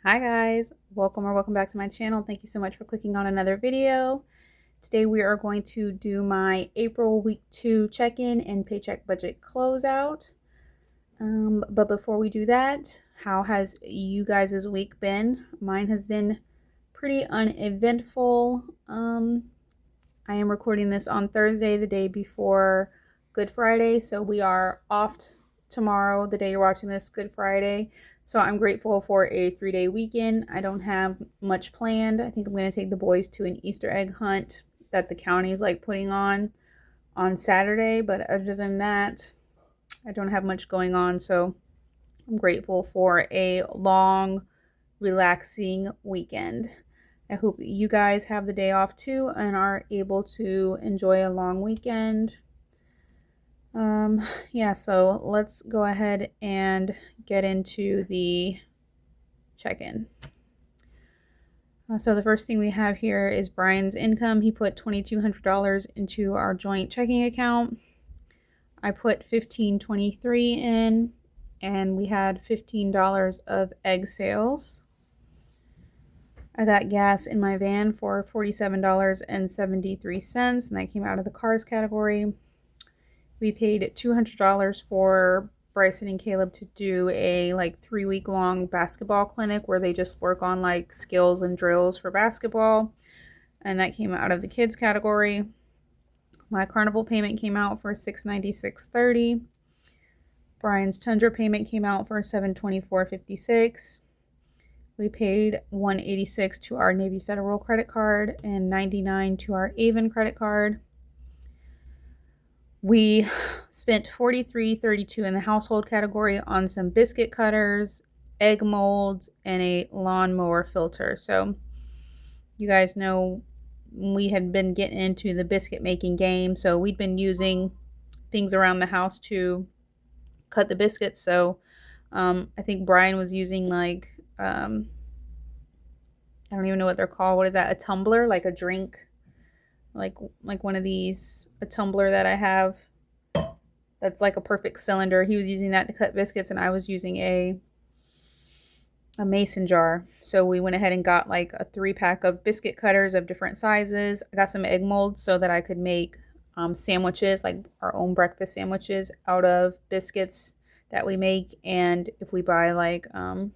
Hi guys, welcome back to my channel. Thank you so much for clicking on another video. Today we are going to do my April week 2 check-in and paycheck budget closeout. But before we do that, how has you guys' week been? Mine has been pretty uneventful. I am recording this on Thursday, the day before Good Friday, so we are off tomorrow, the day you're watching this, Good Friday. So I'm grateful for a 3-day weekend. I don't have much planned. I think I'm going to take the boys to an Easter egg hunt that the county is like putting on Saturday. But other than that, I don't have much going on. So I'm grateful for a long, relaxing weekend. I hope you guys have the day off too and are able to enjoy a long weekend. Yeah, so let's go ahead and get into the check-in. So the first thing we have here is Brian's income. He put $2,200 into our joint checking account. I put $1,523 in, and we had $15 of egg sales. I got gas in my van for $47.73, and that came out of the cars category. We paid $200 for Bryson and Caleb to do a 3-week long basketball clinic where they just work on like skills and drills for basketball, and that came out of the kids category. My carnival payment came out for $696.30. Brian's Tundra payment came out for $724.56. We paid $186 to our Navy Federal credit card and $99 to our Avon credit card. We spent $43.32 in the household category on some biscuit cutters, egg molds, and a lawnmower filter. So you guys know we had been getting into the biscuit making game, so we'd been using things around the house to cut the biscuits. So I think Brian was using I don't even know what they're called. What is that? A tumbler, like a drink, like one of these, a tumbler that I have that's like a perfect cylinder. He was using that to cut biscuits, and I was using a mason jar. So we went ahead and got like a 3-pack of biscuit cutters of different sizes. I got some egg molds so that I could make sandwiches, like our own breakfast sandwiches out of biscuits that we make. And if we buy what are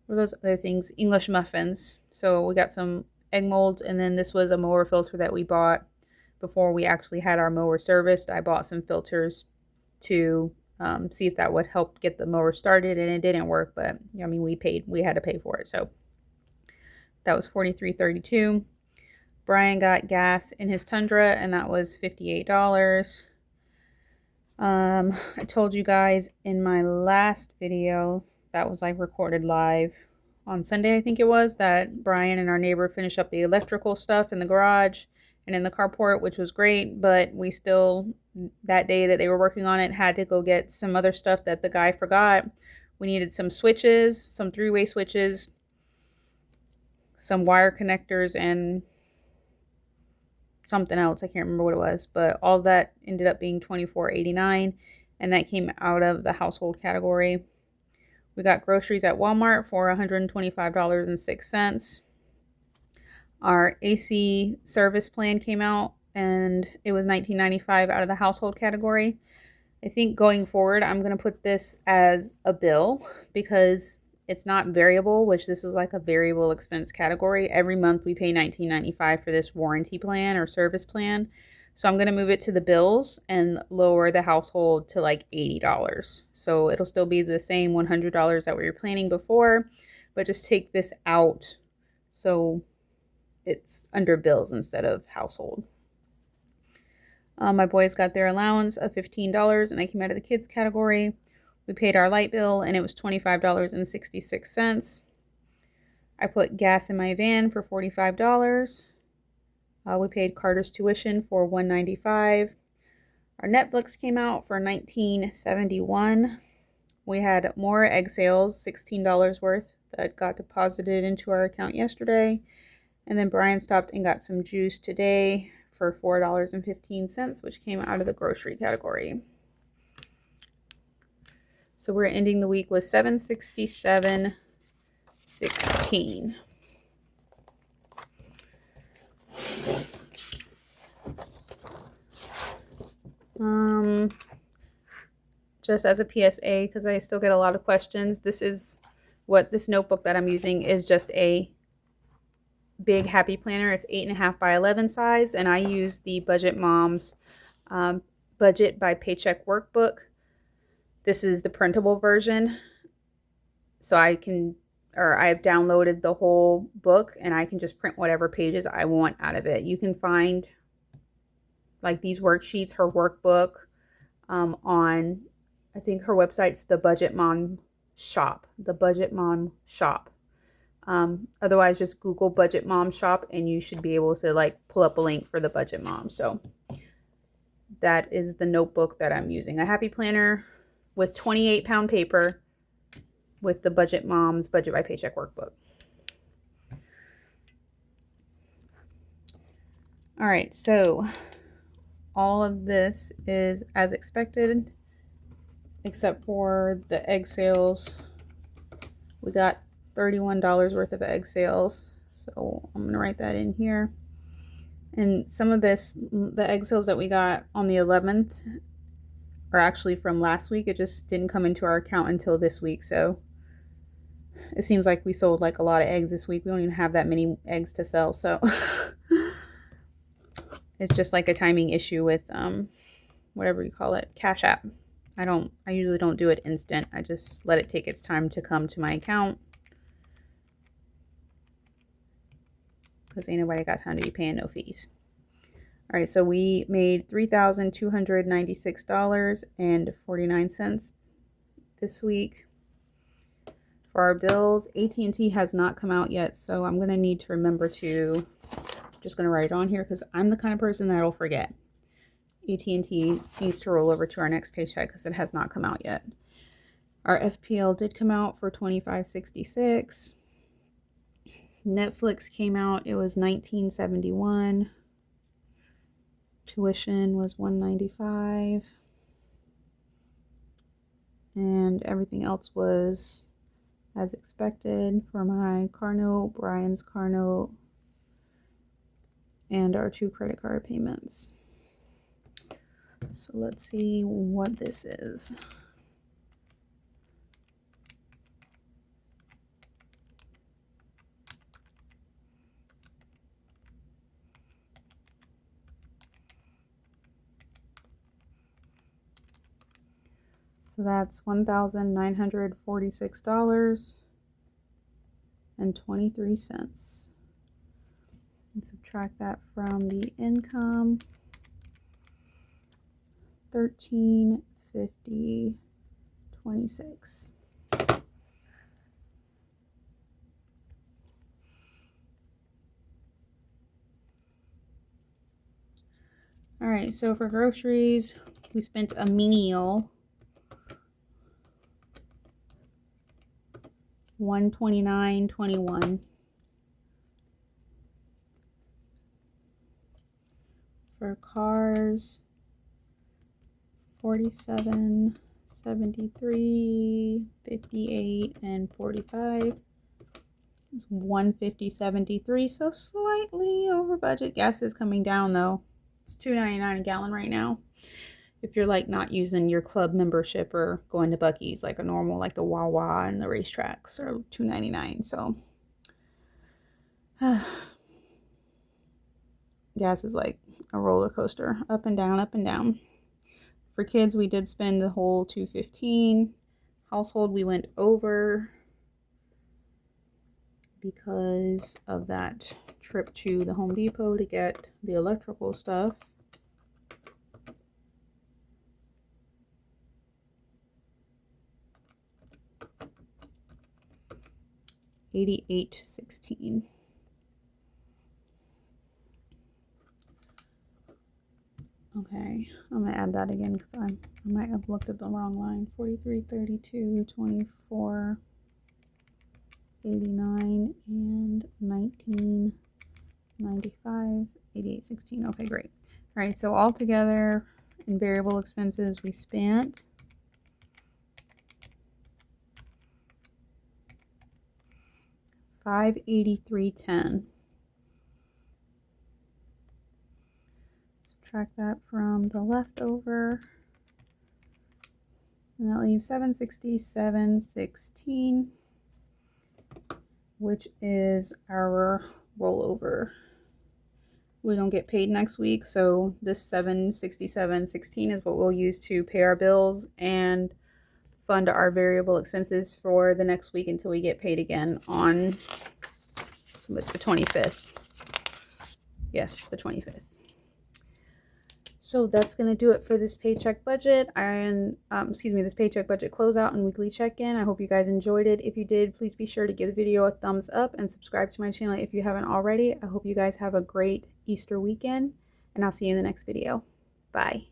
those other things? English muffins. So we got some egg molds, and then this was a mower filter that we bought before we actually had our mower serviced. I bought some filters to see if that would help get the mower started, and it didn't work, but I mean we had to pay for it. So that was $43.32. Brian got gas in his Tundra, and that was $58. I told you guys in my last video that was recorded live on Sunday, I think it was, that Brian and our neighbor finished up the electrical stuff in the garage and in the carport, which was great, but we still, that day that they were working on it, had to go get some other stuff that the guy forgot. We needed some switches, some 3-way switches, some wire connectors, and something else. I can't remember what it was, but all that ended up being $24.89, and that came out of the household category. We got groceries at Walmart for $125.06. Our AC service plan came out, and it was $19.95 out of the household category. I think going forward, I'm going to put this as a bill because it's not variable, which this is like a variable expense category. Every month we pay $19.95 for this warranty plan or service plan. So I'm going to move it to the bills and lower the household to like $80. So it'll still be the same $100 that we were planning before, but just take this out so it's under bills instead of household. My boys got their allowance of $15, and I came out of the kids category. We paid our light bill, and it was $25.66. I put gas in my van for $45. We paid Carter's tuition for $195. Our Netflix came out for $19.71. We had more egg sales, $16 worth, that got deposited into our account yesterday. And then Brian stopped and got some juice today for $4.15, which came out of the grocery category. So we're ending the week with $767 16. Just as a PSA, because I still get a lot of questions, this notebook that I'm using is just a big happy planner. It's 8.5 by 11 size, and I use the Budget Moms Budget by Paycheck workbook. This is the printable version, so I've downloaded the whole book, and I can just print whatever pages I want out of it. You can find like these worksheets, her workbook, on, I think her website's the Budget Mom Shop. The Budget Mom Shop. Otherwise, just Google Budget Mom Shop, and you should be able to like pull up a link for the Budget Mom. So that is the notebook that I'm using. A happy planner with 28-pound paper with the Budget Mom's Budget by Paycheck workbook. All right, so all of this is as expected, except for the egg sales. We got $31 worth of egg sales, so I'm gonna write that in here. And some of this, the egg sales that we got on the 11th are actually from last week. It just didn't come into our account until this week, so it seems like we sold like a lot of eggs this week. We don't even have that many eggs to sell, so it's just like a timing issue with whatever you call it, Cash App. I usually don't do it instant. I just let it take its time to come to my account, because ain't nobody got time to be paying no fees. All right, so we made $3,296.49 this week. For our bills, AT&T has not come out yet, so I'm gonna need to remember to, just gonna write it on here because I'm the kind of person that'll forget. AT&T needs to roll over to our next paycheck because it has not come out yet. Our FPL did come out for $25.66. Netflix came out, it was $19.71. Tuition was $195. And everything else was as expected for my car note, Brian's car note, and our 2 credit card payments. So let's see what this is. So that's $1,946.23. And subtract that from the income. $13.50.26. All right, so for groceries, we spent a meal $129.21. For cars, $47.73, $58, and $45. It's $150.73, so slightly over budget. Gas is coming down though. It's $2.99 a gallon right now. If you're like not using your club membership or going to Buc-ee's like a normal, like the Wawa and the racetracks are $2.99. So gas is like a roller coaster, up and down, up and down. For kids, we did spend the whole $215. Household, we went over because of that trip to the Home Depot to get the electrical stuff. $88.16. Okay, I'm gonna add that again because I might have looked at the wrong line. 43.32, 24, 89, and 19.95, 88.16. Okay, great. All right, so all together in variable expenses, we spent $583.10. Subtract that from the leftover, and that leaves $767.16, which is our rollover. We don't get paid next week, so this $767.16 is what we'll use to pay our bills and fund our variable expenses for the next week until we get paid again on the 25th. Yes, the 25th. So that's going to do it for this paycheck budget and, this paycheck budget closeout and weekly check-in. I hope you guys enjoyed it. If you did, please be sure to give the video a thumbs up and subscribe to my channel if you haven't already. I hope you guys have a great Easter weekend, and I'll see you in the next video. Bye.